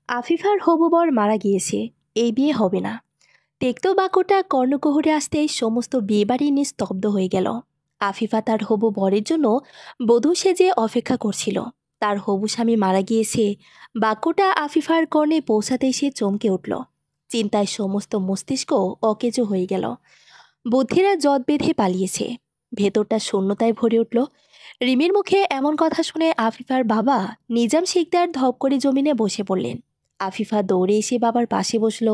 আফিফার হবু বর মারা গিয়েছে, এই বিয়ে হবে না। তেক্ত বাক্যটা কর্ণকুহরে আসতেই সমস্ত বিয়েবাড়ি নিস্তব্ধ হয়ে গেল। আফিফা তার হবু বরের জন্য বধূ সেজে অপেক্ষা করছিল। তার হবু স্বামী মারা গিয়েছে বাক্যটা আফিফার কর্ণে পৌঁছাতেই সে চমকে উঠল। চিন্তায় সমস্ত মস্তিষ্ক অকেজো হয়ে গেল। বুদ্ধিরা জট বেঁধে পালিয়েছে। ভেতরটা শূন্যতায় ভরে উঠল। রিমির মুখে এমন কথা শুনে আফিফার বাবা নিজাম শিকদার ধপ করে জমিনে বসে পড়লেন। আফিফা দৌড়ে এসে বাবার পাশে বসল।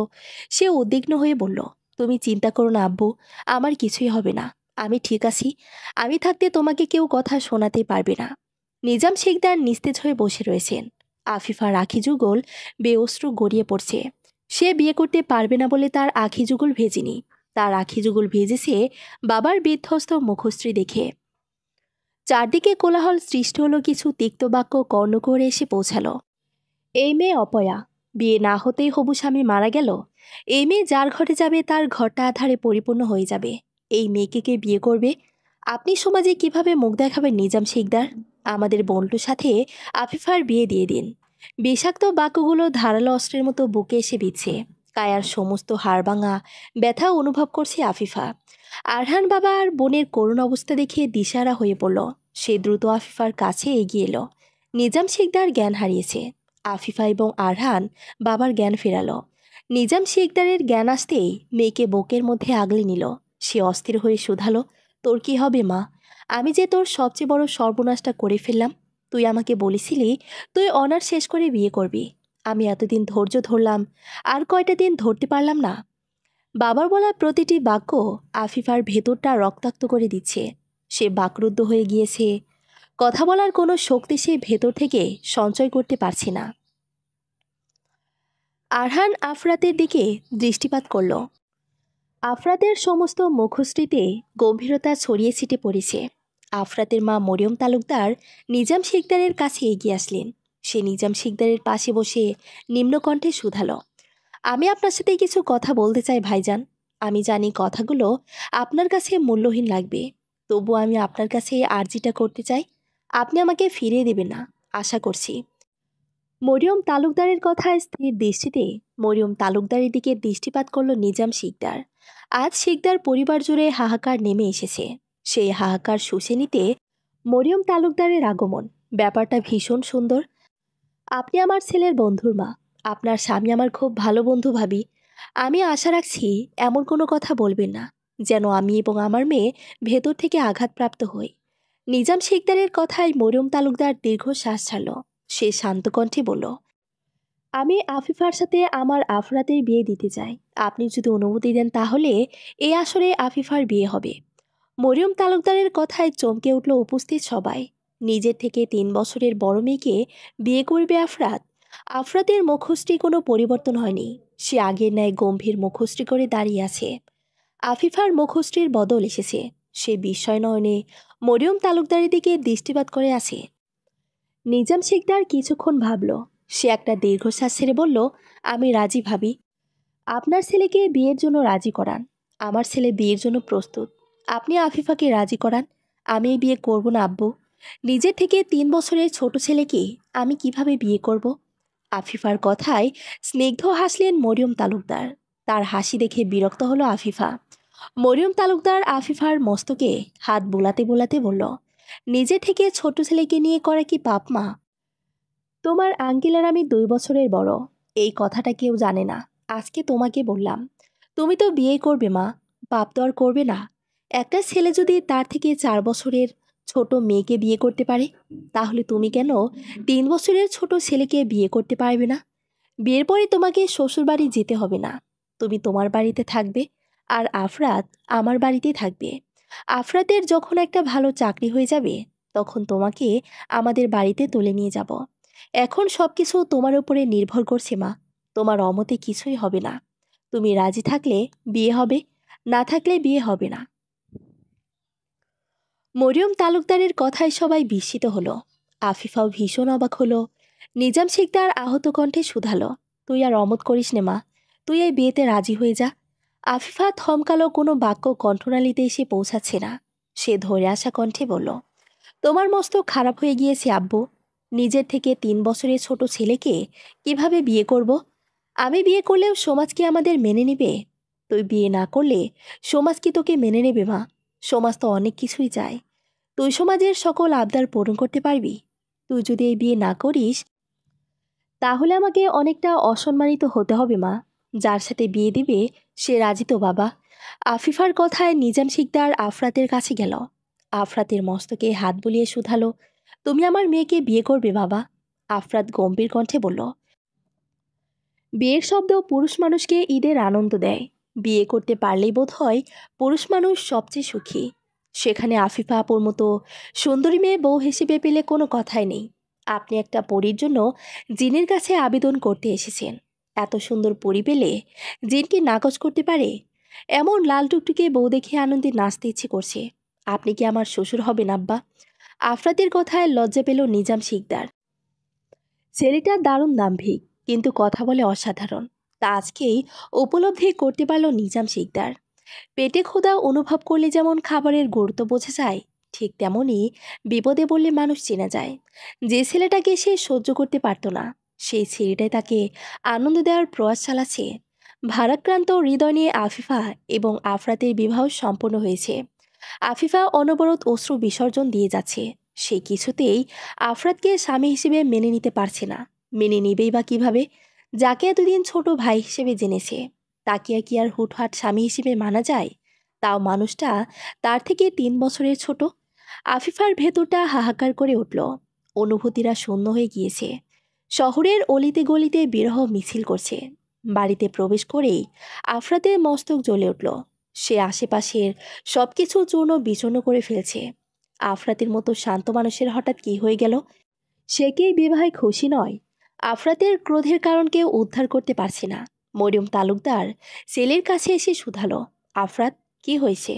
সে উদ্বিগ্ন হয়ে বলল, তুমি চিন্তা করো না আব্বু, আমার কিছুই হবে না, আমি ঠিক আছি। আমি থাকতে তোমাকে কেউ কথা শোনাতে পারবে না। নিজাম শিকদার নিস্তেজ হয়ে বসে রয়েছেন। আফিফার আখি যুগল বেঅশ্রু গড়িয়ে পড়ছে। সে বিয়ে করতে পারবে না বলে তার আখি যুগল ভেজেনি, তার আখি যুগল ভেজেছে বাবার বিধ্বস্ত মুখশ্রী দেখে। চারদিকে কোলাহল সৃষ্টি হলো। কিছু তিক্ত বাক্য কর্ণকুহরে এসে পৌঁছালো। এই মেয়ে অপয়া, বিয়ে না হতেই হবু স্বামী মারা গেল। এই মেয়ে যার ঘরে যাবে তার ঘরটা আধারে পরিপূর্ণ হয়ে যাবে। এই মেয়েকে কে বিয়ে করবে? আপনি সমাজে কিভাবে মুখ দেখাবেন নিজাম শিকদার? আমাদের বন্টুর সাথে আফিফার বিয়ে দিয়ে দিন। বিষাক্ত বাক্যগুলো ধারালো অস্ত্রের মতো বুকে এসে বিচ্ছে। কায়ার সমস্ত হাড়ভাঙা ব্যথা অনুভব করছে আফিফা। আরহান বাবা আর বোনের করুণ অবস্থা দেখে দিশারা হয়ে পড়ল। সে দ্রুত আফিফার কাছে এগিয়ে এলো। নিজাম শিকদার জ্ঞান হারিয়েছে। আফিফা এবং আরহান বাবার জ্ঞান ফেরালো। নিজাম শিকদারের জ্ঞান আসতেই মেয়েকে বুকের মধ্যে আগলে নিল। সে অস্থির হয়ে শুধালো, তোর কি হবে মা? আমি যে তোর সবচেয়ে বড় সর্বনাশটা করে ফেললাম। তুই আমাকে বলেছিলি তুই অনার্স শেষ করে বিয়ে করবি। আমি এতদিন ধৈর্য ধরলাম, আর কয়টা দিন ধরতে পারলাম না। বাবার বলা প্রতিটি বাক্য আফিফার ভেতরটা রক্তাক্ত করে দিচ্ছে। সে বাকরুদ্ধ হয়ে গিয়েছে। কথা বলার কোনো শক্তি সে ভেতর থেকে সঞ্চয় করতে পারছে না। আরহান আফরাতের দিকে দৃষ্টিপাত করল। আফরাতের সমস্ত মুখশ্রীতে গম্ভীরতা ছড়িয়ে ছিটে পড়েছে। আফরাতের মা মরিয়ম তালুকদার নিজাম শিকদারের কাছে এগিয়ে আসলেন। সে নিজাম শিকদারের পাশে বসে নিম্নকণ্ঠে শুধালো, আমি আপনার সাথে কিছু কথা বলতে চাই ভাইজান। আমি জানি কথাগুলো আপনার কাছে মূল্যহীন লাগবে, তবু আমি আপনার কাছে আর্জিটা করতে চাই। আপনি আমাকে ফিরিয়ে দেবেন না, আশা করছি। মরিয়ম তালুকদারের কথায় স্থির দৃষ্টিতে মরিয়ম তালুকদারের দিকে দৃষ্টিপাত করল নিজাম শিকদার। আজ শিকদার পরিবার জুড়ে হাহাকার নেমে এসেছে। সেই হাহাকার শুষে নিতে মরিয়ম তালুকদারের আগমন। ব্যাপারটা ভীষণ সুন্দর। আপনি আমার ছেলের বন্ধুর মা, আপনার স্বামী আমার খুব ভালো বন্ধু ভাবি। আমি আশা রাখছি এমন কোনো কথা বলবেন না যেন আমি এবং আমার মেয়ে ভেতর থেকে আঘাতপ্রাপ্ত হই। নিজাম শিকদারের কথায় মরিয়ম তালুকদার দীর্ঘশ্বাস ছাড়ল। সে শান্ত কণ্ঠে বলল, আমি আফিফার সাথে আমার আফরাতের বিয়ে দিতে চাই। আপনি যদি অনুমতি দেন তাহলে এই আসরে আফিফার বিয়ে হবে। মরিয়ম তালুকদারের কথায় চমকে উঠল উপস্থিত সবাই। নিজের থেকে 3 বছরের বড় মেয়েকে বিয়ে করবে আফরাত? আফরাতের মুখশ্রী কোনো পরিবর্তন হয়নি। সে আগের ন্যায় গম্ভীর মুখশ্রী করে দাঁড়িয়ে আছে। আফিফার মুখশ্রীর বদল এসেছে। সে বিস্ময় নয়নে মরিয়ম তালুকদারের দিকে দৃষ্টিপাত করে আছে। নিজাম শিকদার কিছুক্ষণ ভাবল। সে একটা দীর্ঘশ্বাস ছেড়ে বলল, আমি রাজি ভাবি। আপনার ছেলেকে বিয়ের জন্য রাজি করান। আমার ছেলে বিয়ের জন্য প্রস্তুত। আপনি আফিফাকে রাজি করান। আমি এই বিয়ে করব না আব্বু। নিজের থেকে 3 বছরের ছোট ছেলেকে আমি কিভাবে বিয়ে করব? আফিফার কথায় স্নিগ্ধ হাসলেন মরিয়ম তালুকদার। তার হাসি দেখে বিরক্ত হলো আফিফা। মরিয়ম তালুকদার আফিফার মস্তকে হাত বোলাতে বোলাতে বলল, নিজে থেকে ছোট ছেলেকে নিয়ে করা কি পাপ মা? তোমার আঙ্কেল আর আমি 2 বছরের বড়, এই কথাটা কেউ জানে না। আজকে তোমাকে বললাম। তুমি তো বিয়ে করবে মা, পাপ তো আর করবে না। একটা ছেলে যদি তার থেকে 4 বছরের ছোট মেয়েকে বিয়ে করতে পারে, তাহলে তুমি কেন 3 বছরের ছোট ছেলেকে বিয়ে করতে পারবে না? বিয়ের পরে তোমাকে শ্বশুরবাড়ি যেতে হবে না। তুমি তোমার বাড়িতে থাকবে, আর আফরাত আমার বাড়িতেই থাকবে। আফরাতের যখন একটা ভালো চাকরি হয়ে যাবে, তখন তোমাকে আমাদের বাড়িতে তুলে নিয়ে যাব। এখন সব কিছু তোমার উপরে নির্ভর করছে মা। তোমার অমতে কিছুই হবে না। তুমি রাজি থাকলে বিয়ে হবে, না থাকলে বিয়ে হবে না। মরিয়ম তালুকদারের কথায় সবাই বিস্মিত হলো। আফিফাও ভীষণ অবাক হলো। নিজাম শিকদার আহত কণ্ঠে শুধালো, তুই আর অমত করিস নে মা, তুই এই বিয়েতে রাজি হয়ে যা। আফিফা থমকালো, কোনো বাক্য কণ্ঠনালীতে এসে পৌঁছাচ্ছে না। সে ধরে আসা কণ্ঠে বলল, তোমার মস্ত খারাপ হয়ে গিয়েছে আব্বু। নিজের থেকে 3 বছরের ছোট ছেলেকে কিভাবে বিয়ে করব? আমি বিয়ে করলেও সমাজ কি আমাদের মেনে নেবে? তুই বিয়ে না করলে সমাজ কি তোকে মেনে নেবে মা? সমাজ তো অনেক কিছুই চায়। তুই সমাজের সকল আবদার পূরণ করতে পারবি? তুই যদি এই বিয়ে না করিস তাহলে আমাকে অনেকটা অসম্মানিত হতে হবে মা। যার সাথে বিয়ে দিবে সে রাজি তো বাবা? আফিফার কথায় নিজাম শিকদার আফরাতের কাছে গেল। আফরাতের মস্তকে হাত বুলিয়ে শুধালো, তুমি আমার মেয়েকে বিয়ে করবে বাবা? আফরাত গম্ভীর কণ্ঠে বলল, বিয়ের শব্দ পুরুষ মানুষকে ঈদের আনন্দ দেয়। বিয়ে করতে পারলেই বোধ হয় পুরুষ মানুষ সবচেয়ে সুখী। সেখানে আফিফা আপুর মতো সুন্দরী মেয়ে বউ হিসেবে পেলে কোনো কথাই নেই। আপনি একটা পরীর জন্য জিনের কাছে আবেদন করতে এসেছেন। এত সুন্দর পরী পেলে জিন কি নাকচ করতে পারে? এমন লাল টুকটুকে বউ দেখে আনন্দে নাচতে ইচ্ছে করছে। আপনি কি আমার শ্বশুর হবেন আব্বা? আফরাতের কথায় লজ্জা পেল নিজাম শিকদার। ছেলেটা দারুণ দাম্ভিক, কিন্তু কথা বলে অসাধারণ। তা আজকেই উপলব্ধি করতে পারল নিজাম শিকদার। পেটে ক্ষুধা অনুভব করলে যেমন খাবারের গুরুত্ব বোঝা যায়, ঠিক তেমনই বিপদে বললে মানুষ চেনা যায়। যে ছেলেটাকে সে সহ্য করতে পারত না, সেই ছেলেটাই তাকে আনন্দ দেওয়ার প্রয়াস চালাচ্ছে। ভারাক্রান্ত হৃদয় নিয়ে আফিফা এবং আফরাতের বিবাহ সম্পন্ন হয়েছে। আফিফা অনবরত অশ্রু বিসর্জন দিয়ে যাচ্ছে। সে কিছুতেই আফরাতকে স্বামী হিসেবে মেনে নিতে পারছে না। মেনে নিবেই বা কিভাবে? যাকে এতদিন ছোট ভাই হিসেবে জেনেছে, তাকে কি আর হুটহাট স্বামী হিসেবে মানা যায়? তাও মানুষটা তার থেকে 3 বছরের ছোট। আফিফার ভেতরটা হাহাকার করে উঠল। অনুভূতিরা শূন্য হয়ে গিয়েছে। শহরের অলিতে গলিতে বিরহ মিছিল করছে। বাড়িতে প্রবেশ করেই আফরাতের মস্তক জ্বলে উঠল। সে আশেপাশের সবকিছু চূর্ণ বিচূর্ণ করে ফেলছে। আফরাতের মতো শান্ত মানুষের হঠাৎ কি হয়ে গেল? সে কি এই বিবাহে খুশি নয়? আফরাতের ক্রোধের কারণ কেউ উদ্ধার করতে পারছে না। মরিয়ম তালুকদার ছেলের কাছে এসে শুধালো, আফরাত, কি হয়েছে?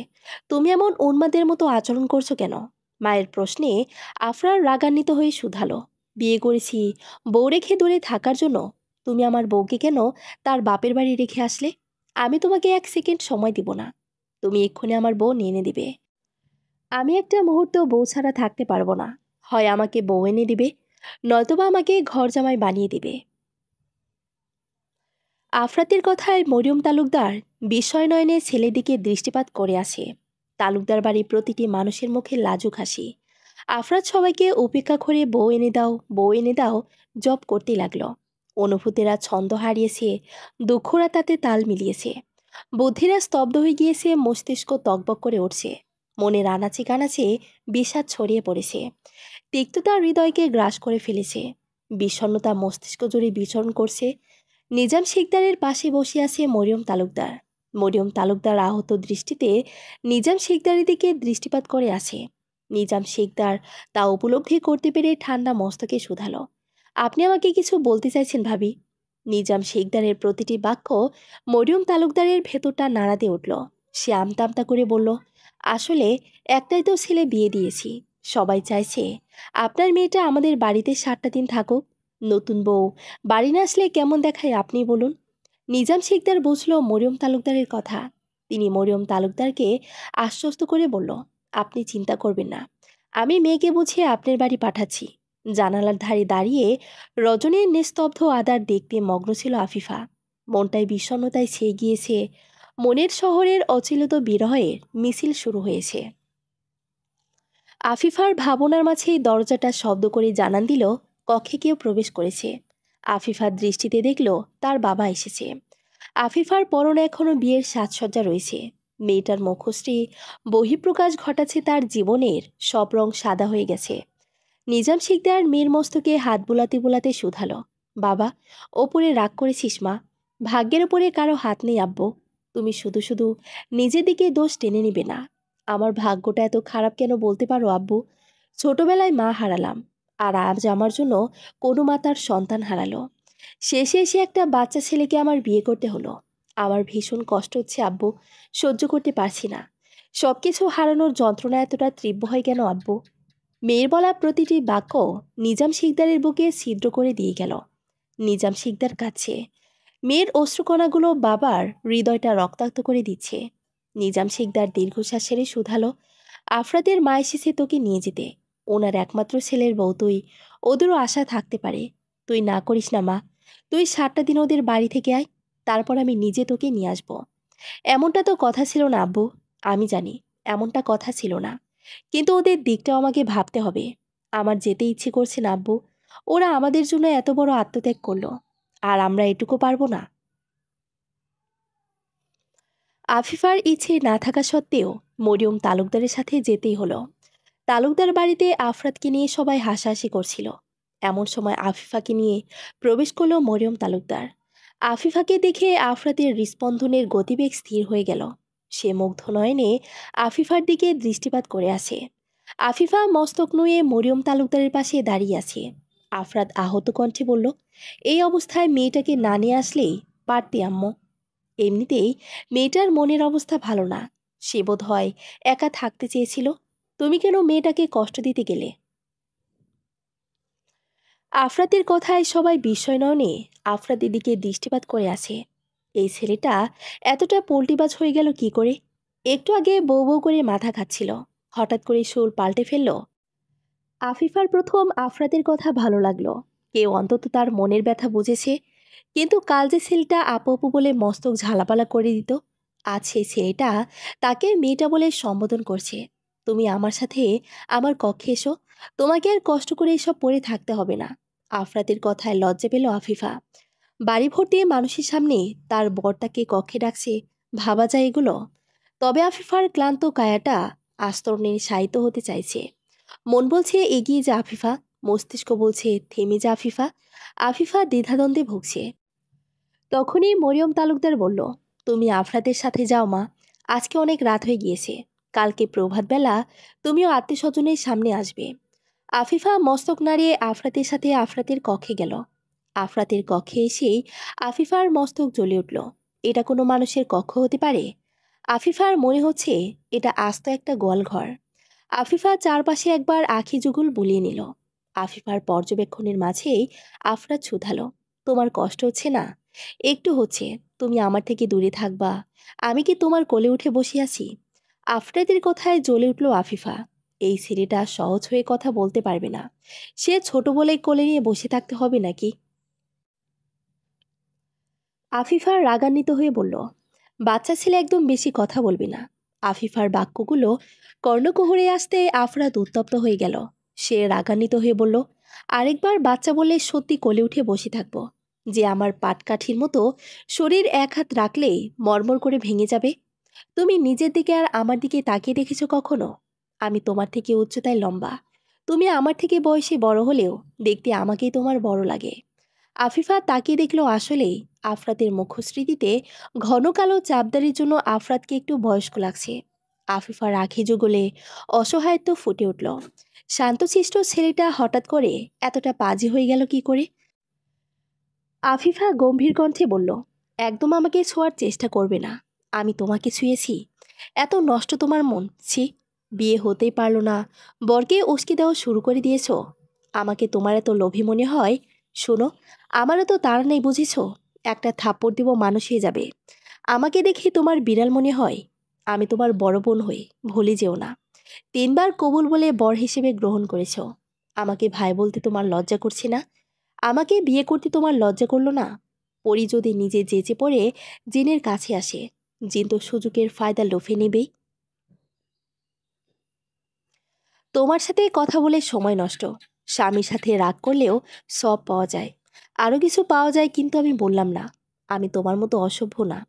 তুমি এমন উন্মাদের মতো আচরণ করছো কেন? মায়ের প্রশ্নে আফরার রাগান্বিত হয়ে শুধালো, বিয়ে করেছি বউ রেখে দূরে থাকার জন্য। তুমি আমার বউকে কেন তার বাপের বাড়ি রেখে আসলে? আমি তোমাকে 1 সেকেন্ড সময় দিব না। তুমি এক্ষুনি আমার বউ নিয়ে এনে দিবে। আমি একটা মুহূর্ত বউ ছাড়া থাকতে পারবো না। হয় আমাকে বউ এনে দিবে, নয়তোবা আমাকে ঘর জামাই বানিয়ে দিবে। আফরাতের কথায় মরিয়ম তালুকদার বিস্ময় নয়নে ছেলের দিকে দৃষ্টিপাত করে আসে। তালুকদার বাড়ির প্রতিটি মানুষের মুখে লাজুক হাসি। আফরাত সবাইকে উপেক্ষা করে বউ এনে দাও, বউ এনে দাও জপ করতে লাগলো। অনুভূতিরা ছন্দ হারিয়েছে, দুঃখরা তাতে তাল মিলিয়েছে। বুদ্ধিরা স্তব্ধ হয়ে গিয়েছে, মস্তিষ্ক তকবক করে উঠছে। মনের আনাচে কানাচে বিষাদ ছড়িয়ে পড়েছে। তিক্ততা হৃদয়কে গ্রাস করে ফেলেছে। বিষণ্ণতা মস্তিষ্ক জুড়ে বিচরণ করছে। নিজাম শিকদারের পাশে বসে আছে মরিয়ম তালুকদার। মরিয়ম তালুকদার আহত দৃষ্টিতে নিজাম শিকদারের দিকে দৃষ্টিপাত করে আছে। নিজাম শিকদার তা উপলব্ধি করতে পেরে ঠান্ডা মস্তকে শুধালো, আপনি আমাকে কিছু বলতে চাইছেন ভাবি? নিজাম শিকদারের প্রতিটি বাক্য মরিয়ম তালুকদারের ভেতরটা নাড়া দিয়ে উঠল। সে আমতা আমতা করে বলল, আসলে একটাই তো ছেলে বিয়ে দিয়েছি। সবাই চাইছে আপনার মেয়েটা আমাদের বাড়িতে 7টা দিন থাকুক। নতুন বউ বাড়ি না আসলে কেমন দেখায় আপনি বলুন? নিজাম শিকদার বুঝল মরিয়ম তালুকদারের কথা। তিনি মরিয়ম তালুকদারকে আশ্বস্ত করে বলল, আপনি চিন্তা করবেন না, আমি মেয়েকে বুঝিয়ে আপনার বাড়ি পাঠাচ্ছি। জানালার ধারে দাঁড়িয়ে রজনীর নিস্তব্ধ আদার দেখতে মগ্ন ছিল আফিফা। মনটায় বিষণ্ণতায় ছেয়ে গিয়েছে। মনের শহরের অচিলত বিরহের মিছিল শুরু হয়েছে। আফিফার ভাবনার মাঝেই দরজাটা শব্দ করে জানান দিল কক্ষে কেউ প্রবেশ করেছে। আফিফার দৃষ্টিতে দেখল তার বাবা এসেছে। আফিফার পরনে এখনও বিয়ের সাজসজ্জা রয়েছে। মেয়েটার মুখশ্রী বহিঃপ্রকাশ ঘটাচ্ছে তার জীবনের সব রং সাদা হয়ে গেছে। নিজাম শিকদার মেয়ের মস্তকে হাত বুলাতে বুলাতে শুধালো, বাবা, ওপরে রাগ করেছিস মা? ভাগ্যের ওপরে কারো হাত নেই আব্বু। তুমি শুধু শুধু নিজের দিকে দোষ টেনে নিবে না। আমার ভাগ্যটা এত খারাপ কেন বলতে পারো আব্বু? ছোটবেলায় মা হারালাম, আর আজ আমার জন্য কোনো মা তার সন্তান হারালো। শেষে এসে একটা বাচ্চা ছেলেকে আমার বিয়ে করতে হলো। আমার ভীষণ কষ্ট হচ্ছে আব্বু, সহ্য করতে পারছি না। সব কিছু হারানোর যন্ত্রণা এতটা তীব্র হয় কেন আব্বু? মেয়ের বলা প্রতিটি বাক্য নিজাম শিকদারের বুকে ছিদ্র করে দিয়ে গেল। নিজাম শিকদার কাছে মেয়ের অশ্রুকণাগুলো বাবার হৃদয়টা রক্তাক্ত করে দিচ্ছে। নিজাম শিকদার দীর্ঘশ্বাস ছেড়ে শুধালো, আফরাদের মা এসেছে তোকে নিয়ে যেতে। ওনার একমাত্র ছেলের বউ তুই, ওদেরও আশা থাকতে পারে। তুই না করিস না মা, তুই 7টা দিন ওদের বাড়ি থেকে আয়, তারপর আমি নিজে তোকে নিয়ে আসবো। এমনটা তো কথা ছিল না আব্বু। আমি জানি এমনটা কথা ছিল না, কিন্তু ওদের দিকটাও আমাকে ভাবতে হবে। আমার যেতে ইচ্ছে করছে না আব্বু। ওরা আমাদের জন্য এত বড় আত্মত্যাগ করলো, আর আমরা এটুকু পারবো না? আফিফার ইচ্ছে না থাকা সত্ত্বেও মরিয়ম তালুকদারের সাথে যেতেই হলো। তালুকদার বাড়িতে আফরাতকে নিয়ে সবাই হাসাহাসি করছিল। এমন সময় আফিফাকে নিয়ে প্রবেশ করলো মরিয়ম তালুকদার। আফিফাকে দেখে আফরাতের হৃস্পন্দনের গতিবেগ স্থির হয়ে গেল। সে মুগ্ধ নয়নে আফিফার দিকে দৃষ্টিপাত করে আছে। আফিফা মস্তক নুয়ে মরিয়ম তালুকদারের পাশে দাঁড়িয়ে আছে। আফরাত আহত কণ্ঠে বলল, এই অবস্থায় মেয়েটাকে না নিয়ে আসলেই পারতি আম্মু। এমনিতেই মেয়েটার মনের অবস্থা ভালো না, সে বোধ হয় একা থাকতে চেয়েছিল। তুমি কেন মেয়েটাকে কষ্ট দিতে গেলে? আফরাতের কথায় সবাই বিস্ময় নয়নে আফরাতের দিকে দৃষ্টিপাত করে আছে। এই ছেলেটা এতটা পোল্টিবাজ হয়ে গেল কি করে? একটু আগে বউ বউ করে মাথা খাচ্ছিল, হঠাৎ করে সুর পাল্টে ফেলল। আফিফার প্রথম আফরাতের কথা ভালো লাগলো, কেউ অন্তত তার মনের ব্যথা বুঝেছে। কিন্তু কাল যে ছেলেটা আপু আপু বলে মস্তক ঝালাপালা করে দিত, আজ সেই ছেলেটা তাকে মেয়েটা বলে সম্বোধন করছে। তুমি আমার সাথে আমার কক্ষে এসো, তোমাকে আর কষ্ট করে এসব পড়ে থাকতে হবে না। আফরাতের কথায় লজ্জা পেল আফিফা। বাড়ি ভর্তি মানুষের সামনে তার বরটাকে কক্ষে ডাকছে, ভাবা যায় এগুলো? তবে আফিফার ক্লান্ত কায়াটা আস্তরণে শায়িত হতে চাইছে। মন বলছে এগিয়ে যা আফিফা, মস্তিষ্ক বলছে থেমে যা আফিফা। আফিফা দ্বিধাদ্বন্দ্বে ভুগছে। তখনই মরিয়ম তালুকদার বলল, তুমি আফরাতের সাথে যাও মা, আজকে অনেক রাত হয়ে গিয়েছে, কালকে প্রভাতবেলা তুমিও আত্মীয়স্বজনের সামনে আসবে। আফিফা মস্তক নাড়িয়ে আফরাতের সাথে আফরাতের কক্ষে গেল। আফরাতের কক্ষে এসেই আফিফার মস্তক জ্বলে উঠল। এটা কোনো মানুষের কক্ষ হতে পারে? আফিফার মনে হচ্ছে এটা আস্ত একটা গোয়ালঘর। আফিফা চারপাশে একবার আখি যুগল বুলিয়ে নিল। আফিফার পর্যবেক্ষণের মাঝেই আফরাত শুধালো, তোমার কষ্ট হচ্ছে না? একটু হচ্ছে। তুমি আমার থেকে দূরে থাকবা, আমি কি তোমার কোলে উঠে বসে আছি? আফরাতের কথায় জ্বলে উঠল আফিফা। এই ছেলেটা সহজ হয়ে কথা বলতে পারবে না। সে ছোট বলে কোলে নিয়ে বসে থাকতে হবে নাকি? আফিফা রাগান্বিত হয়ে বলল, বাচ্চা ছেলে একদম বেশি কথা বলবি না। আফিফার বাক্যগুলো কর্ণকুহরে আসতে আফরাত উত্তপ্ত হয়ে গেল। সে রাগান্বিত হয়ে বলল, আরেকবার বাচ্চা বললে সত্যি কোলে উঠে বসে থাকবো, যে আমার পাটকাঠির মতো শরীর এক হাত রাখলেই মরমর করে ভেঙে যাবে। তুমি নিজের দিকে আর আমার দিকে তাকিয়ে দেখেছো কখনো? আমি তোমার থেকে উচ্চতায় লম্বা, তুমি আমার থেকে বয়সে বড় হলেও দেখতে আমাকেই তোমার বড় লাগে। আফিফা তাকিয়ে দেখল আসলেই আফরাতের মুখশ্রীতে ঘন কালো চাপদারির জন্য আফরাতকে একটু বয়স্ক লাগছে। আফিফার আখি যুগলে অসহায়ত্ব ফুটে উঠল। শান্তশিষ্ট ছেলেটা হঠাৎ করে এতটা পাজি হয়ে গেল কি করে? আফিফা গম্ভীর কণ্ঠে বলল, একদম আমাকে ছোঁয়ার চেষ্টা করবে না। আমি তোমাকে ছুঁয়েছি? এত নষ্ট তোমার মন, ছি। বিয়ে হতেই পারল না, বরকে উস্কে দেওয়া শুরু করে দিয়েছ। আমাকে তোমার এত লোভী মনে হয়? শোনো, আমারও তো তার নেই বুঝেছ, একটা থাপ্পড় দিব মানুষ হয়ে যাবে। আমাকে দেখে তোমার বিড়াল মনে হয়? আমি তোমার বড় বোন হই, ভুলে যেও না। 3বার কবুল বলে বর হিসেবে গ্রহণ করেছ। আমাকে ভাই বলতে তোমার লজ্জা করছে না? আমাকে বিয়ে করতে তোমার লজ্জা করলো না? পরি যদি নিজে যেচে পড়ে জিনের কাছে আসে, জিন তো সুযোগের ফায়দা লোভে নেবেই। তোমার সাথে কথা বলে সময় নষ্ট। স্বামীর সাথে রাগ করলেও সব পাওয়া যায়, আরও কিছু পাওয়া যায়, কিন্তু আমি বললাম না। আমি তোমার মতো অসভ্য না।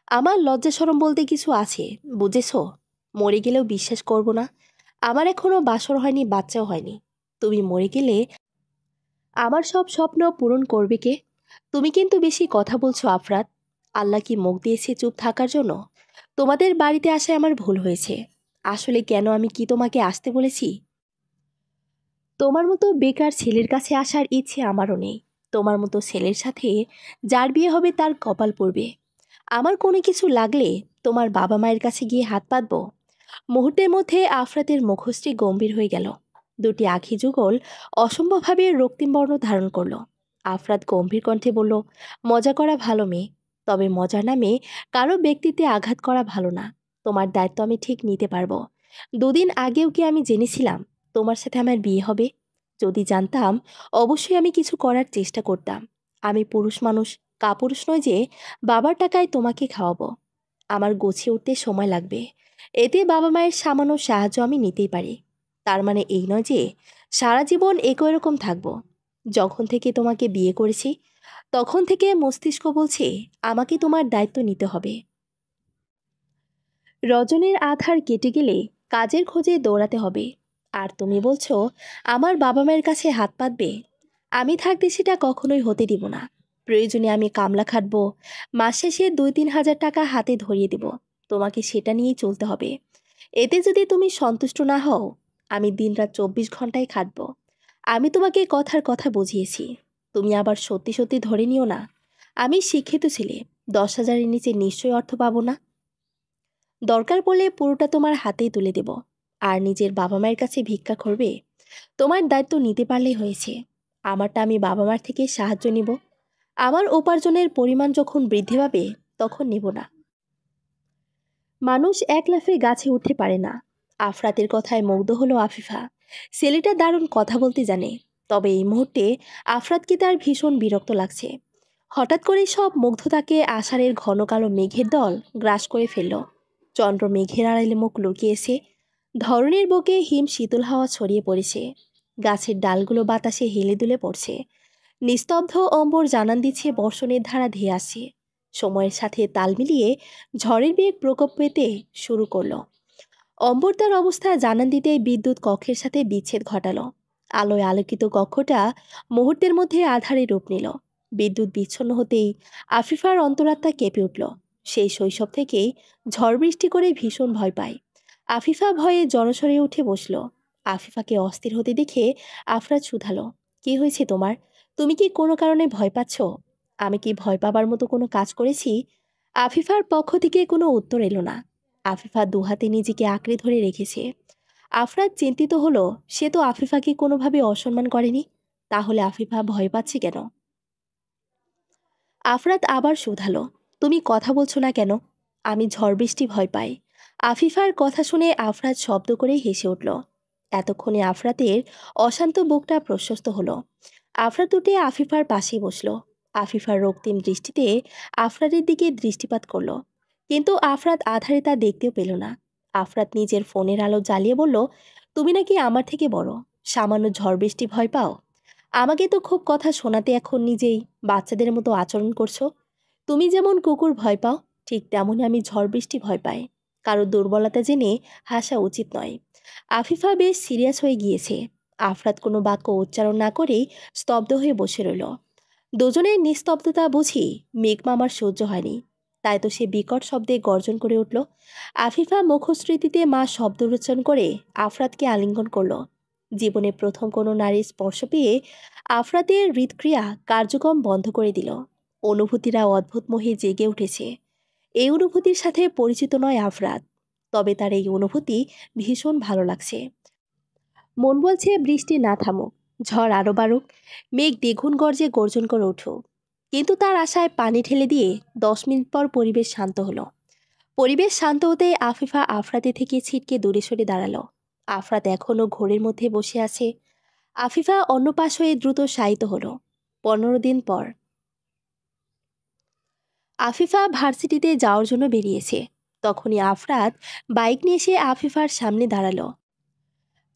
আমার লজ্জা শরম বলতে কিছু আছে, বুঝেছ? মরে গেলেও বিশ্বাস করব না। আমার এখনো বাসর হয়নি, বাচ্চাও হয়নি। তুমি মরে গেলে আমার সব স্বপ্ন পূরণ করবে কে? তুমি কিন্তু বেশি কথা বলছো আফরাত। আল্লাহ কি মুখ দিয়েছে চুপ থাকার জন্য? তোমাদের বাড়িতে আসায় আমার ভুল হয়েছে। আসলে কেন আমি কি তোমাকে আসতে বলেছি? তোমার মতো বেকার ছেলের কাছে আসার ইচ্ছে আমারও নেই। তোমার মতো ছেলের সাথে যার বিয়ে হবে তার কপাল পড়বে। আমার কোনো কিছু লাগলে তোমার বাবা মায়ের কাছে গিয়ে হাত পাতবো। মুহূর্তের মধ্যে আফরাতের মুখশ্রী গম্ভীর হয়ে গেল। দুটি আখি যুগল অসম্ভবভাবে রক্তিম বর্ণ ধারণ করল। আফরাত গম্ভীর কণ্ঠে বলল, মজা করা ভালো মেয়ে, তবে মজার নামে কারো ব্যক্তিত্বে আঘাত করা ভালো না। তোমার দায়িত্ব আমি ঠিক নিতে পারবো। 2 দিন আগেও কি আমি জেনেছিলাম তোমার সাথে আমার বিয়ে হবে? যদি জানতাম অবশ্যই আমি কিছু করার চেষ্টা করতাম। আমি পুরুষ মানুষ, কাপুরুষ নয় যে বাবার টাকায় তোমাকে খাওয়াবো। আমার গুছিয়ে উঠতে সময় লাগবে। এতে বাবা মায়ের সামান্য সাহায্য আমি নিতেই পারি। তার মানে এই নয় যে সারা জীবন একই রকম থাকবো। যখন থেকে তোমাকে বিয়ে করেছি তখন থেকে মস্তিষ্ক বলছে আমাকে তোমার দায়িত্ব নিতে হবে। রজনীর আধার কেটে গেলে কাজের খোঁজে দৌড়াতে হবে। আর তুমি বলছো আমার বাবা মায়ের কাছে হাত পাতবে। আমি থাকতে সেটা কখনোই হতে দিব না। প্রয়োজনে আমি কামলা খাটবো, মাস শেষে 2-3 হাজার টাকা হাতে ধরিয়ে দেব। তোমাকে সেটা নিয়েই চলতে হবে। এতে যদি তুমি সন্তুষ্ট না হও, আমি দিনরাত 24 ঘন্টায় খাটবো। আমি তোমাকে কথার কথা বুঝিয়েছি, তুমি আবার সত্যি সত্যি ধরে নিও না। আমি শিক্ষিত ছেলে, 10,000-এর নিচে নিশ্চয়ই অর্থ পাবো না। দরকার পড়লে পুরোটা তোমার হাতেই তুলে দেব। আর নিজের বাবা মায়ের কাছে ভিক্ষা করবে? তোমার দায়িত্ব নিতে পারলেই হয়েছে। আমারটা আমি বাবা মার থেকে সাহায্য নিব। আমার উপার্জনের পরিমাণ যখন বৃদ্ধি পাবে তখন নেব না। মানুষ এক লাফে গাছে উঠতে পারে না। আফরাতের কথায় মুগ্ধ হলো আফিফা। ছেলেটা দারুণ কথা বলতে জানে। তবে এই মুহূর্তে আফরাতকে তার ভীষণ বিরক্ত লাগছে। হঠাৎ করে সব মুগ্ধতাকে আষাঢ়ের ঘন কালো মেঘের দল গ্রাস করে ফেলল। চন্দ্র মেঘের আড়ালে মুখ লুকিয়েছে। ধরনের বুকে হিম শীতল হাওয়া ছড়িয়ে পড়েছে। গাছের ডালগুলো বাতাসে হেলে দুলে পড়ছে। নিস্তব্ধ অম্বর জানান দিচ্ছে বর্ষণের ধারা ধেয়ে আসছে। সময়ের সাথে তাল মিলিয়ে ঝড়ের বেগ প্রকোপ পেতে শুরু করলো। অম্বর তার অবস্থা জানান দিতেই বিদ্যুৎ কক্ষের সাথে বিচ্ছেদ ঘটালো। আলোয় আলোকিত কক্ষটা মুহূর্তের মধ্যে আঁধারে রূপ নিল। বিদ্যুৎ বিচ্ছিন্ন হতেই আফিফার অন্তরাত্মা কেঁপে উঠল। সেই শৈশব থেকেই ঝড় বৃষ্টি করে ভীষণ ভয় পায়। আফিফা ভয়ে জড়সড়ে উঠে বসল। আফিফাকে অস্থির হতে দেখে আফরাত শুধালো, কি হয়েছে তোমার? তুমি কি কোনো কারণে ভয় পাচ্ছ? আমি কি ভয় পাবার মতো কোনো কাজ করেছি? আফিফার পক্ষ থেকে কোনো উত্তর এলো না। আফিফা দুহাতে নিজেকে আঁকড়ে ধরে রেখেছে। আফরাত চিন্তিত হলো, সে তো আফিফাকে কোনোভাবে অসম্মান করেনি। তাহলে আফিফা ভয় পাচ্ছে কেন? আফরাত আবার শুধালো, তুমি কথা বলছো না কেন? আমি ঝড় বৃষ্টি ভয় পাই। আফিফার কথা শুনে আফরাত শব্দ করে হেসে উঠল। এতক্ষণে আফরাতের অশান্ত বুকটা প্রশস্ত হলো। আফরাত উঠে আফিফার পাশে বসলো। আফিফার রক্তিম দৃষ্টিতে আফরাতের দিকে দৃষ্টিপাত করলো। কিন্তু আফরাত আধারে তা দেখতেও পেল না। আফরাত নিজের ফোনের আলো জ্বালিয়ে বলল, তুমি নাকি আমার থেকে বড়, সামান্য ঝড় বৃষ্টি ভয় পাও? আমাকে তো খুব কথা শোনাতে এখন নিজেই বাচ্চাদের মতো আচরণ করছো। তুমি যেমন কুকুর ভয় পাও, ঠিক তেমনই আমি ঝড় বৃষ্টি ভয় পাই। কারো দুর্বলতা জেনে হাসা উচিত নয়। আফিফা বেশ সিরিয়াস হয়ে গিয়েছে। আফরাত কোনো বাক্য উচ্চারণ না করেই স্তব্ধ হয়ে বসে রইল। দুজনের নিস্তব্ধতা বুঝি মেঘমামার সহ্য হয়নি। তাই তো সে বিকট শব্দে গর্জন করে উঠল। আফিফা মুখশ্রীতিতে মা শব্দ উচ্চারণ করে আফরাতকে আলিঙ্গন করল। জীবনে প্রথম কোনো নারীর স্পর্শ পেয়ে আফরাতের হৃদক্রিয়া কার্যক্রম বন্ধ করে দিল। অনুভূতিরা অদ্ভুত মোহে জেগে উঠেছে। এই অনুভূতির সাথে পরিচিত নয় আফরাত, তবে তার এই অনুভূতি ভীষণ ভালো লাগছে। মন বলছে বৃষ্টি না থামুক, ঝড় আরো বাড়ুক, মেঘ দ্বিগুণ গর্জে গর্জন করে উঠুক। কিন্তু তার আশায় পানি ঢেলে দিয়ে 10 মিনিট পর পরিবেশ শান্ত হলো। পরিবেশ শান্ত হতে আফিফা আফরাতে থেকে ছিটকে দূরে সরে দাঁড়ালো। আফরাত এখনও ঘোরের মধ্যে বসে আছে। আফিফা অন্য পাশ হয়ে দ্রুত শায়িত হলো। 15 দিন পর আফিফা ভার্সিটিতে যাওয়ার জন্য বেরিয়েছে। তখনই আফরাত বাইক নিয়ে এসে আফিফার সামনে দাঁড়ালো।